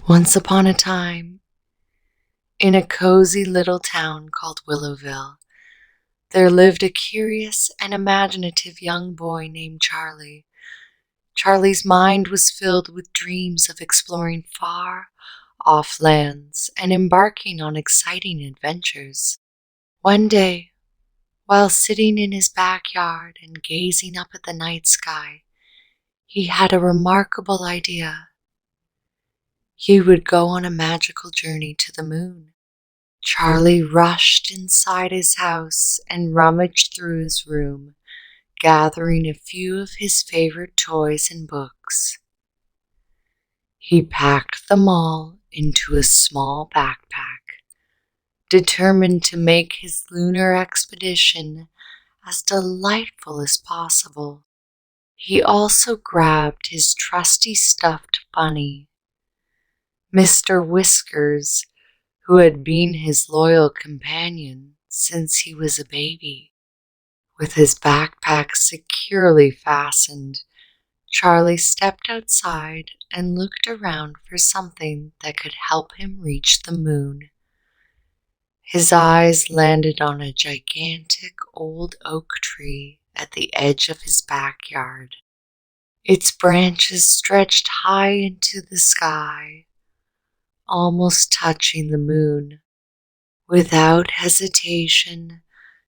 Once upon a time, in a cozy little town called Willowville, there lived a curious and imaginative young boy named Charlie. Charlie's mind was filled with dreams of exploring far off lands and embarking on exciting adventures. One day, while sitting in his backyard and gazing up at the night sky, he had a remarkable idea. He would go on a magical journey to the moon. Charlie rushed inside his house and rummaged through his room, gathering a few of his favorite toys and books. He packed them all into a small backpack, determined to make his lunar expedition as delightful as possible. He also grabbed his trusty stuffed bunny, Mr. Whiskers, who had been his loyal companion since he was a baby. With his backpack securely fastened, Charlie stepped outside and looked around for something that could help him reach the moon. His eyes landed on a gigantic old oak tree at the edge of his backyard. Its branches stretched high into the sky, almost touching the moon. Without hesitation,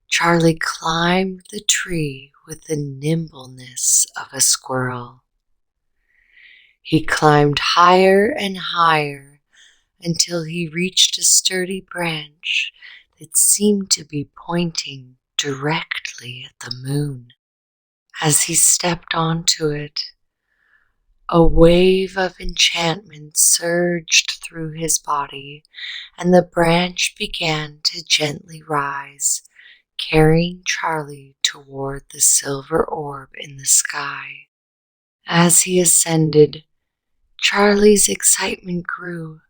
Charlie climbed the tree with the nimbleness of a squirrel. He climbed higher and higher until he reached a sturdy branch that seemed to be pointing directly at the moon. As he stepped onto it, a wave of enchantment surged through his body, and the branch began to gently rise, carrying Charlie toward the silver orb in the sky. As he ascended, Charlie's excitement grew.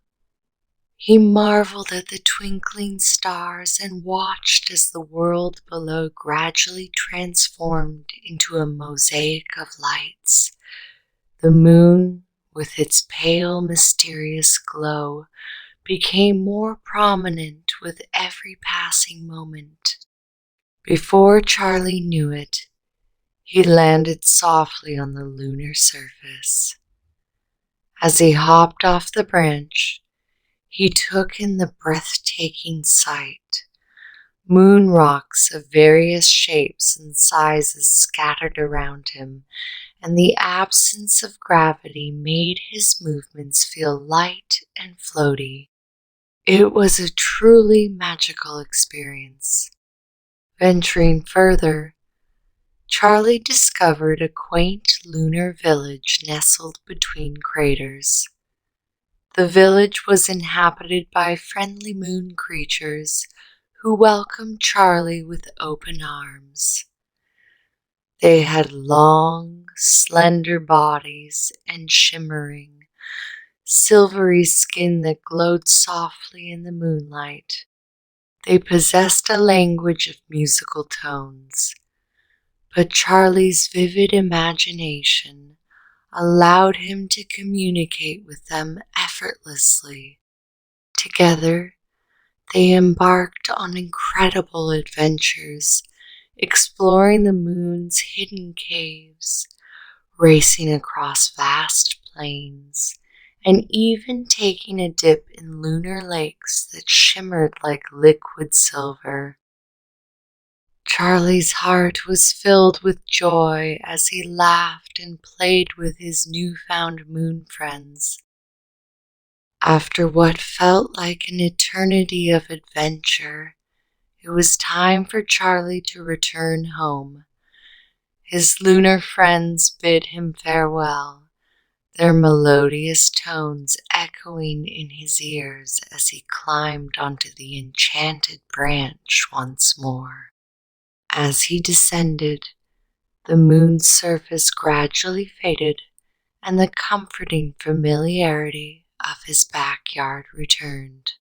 He marveled at the twinkling stars and watched as the world below gradually transformed into a mosaic of lights. The moon, with its pale, mysterious glow, became more prominent with every passing moment. Before Charlie knew it, he landed softly on the lunar surface. As he hopped off the branch, he took in the breathtaking sight. Moon rocks of various shapes and sizes scattered around him, and the absence of gravity made his movements feel light and floaty. It was a truly magical experience. Venturing further, Charlie discovered a quaint lunar village nestled between craters. The village was inhabited by friendly moon creatures who welcomed Charlie with open arms. They had long, slender bodies and shimmering, silvery skin that glowed softly in the moonlight. They possessed a language of musical tones, but Charlie's vivid imagination allowed him to communicate with them effortlessly. Together, they embarked on incredible adventures, exploring the moon's hidden caves, racing across vast plains, and even taking a dip in lunar lakes that shimmered like liquid silver. Charlie's heart was filled with joy as he laughed and played with his newfound moon friends. After what felt like an eternity of adventure, it was time for Charlie to return home. His lunar friends bid him farewell, their melodious tones echoing in his ears as he climbed onto the enchanted branch once more. As he descended, the moon's surface gradually faded, and the comforting familiarity of his backyard returned.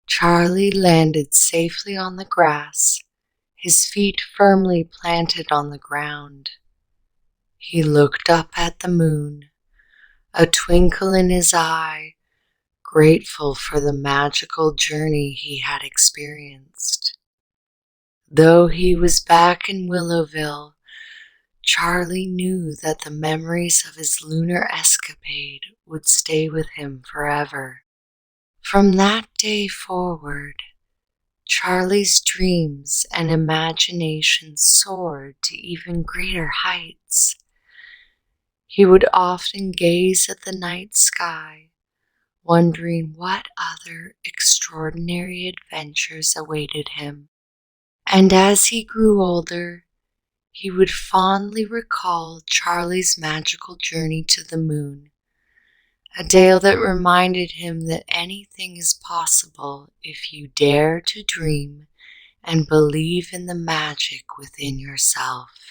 Charlie landed safely on the grass, his feet firmly planted on the ground. He looked up at the moon, a twinkle in his eye, grateful for the magical journey he had experienced. Though he was back in Willowville, Charlie knew that the memories of his lunar escapade would stay with him forever. From that day forward, Charlie's dreams and imagination soared to even greater heights. He would often gaze at the night sky, wondering what other extraordinary adventures awaited him. And as he grew older, he would fondly recall Charlie's magical journey to the moon, a tale that reminded him that anything is possible if you dare to dream and believe in the magic within yourself.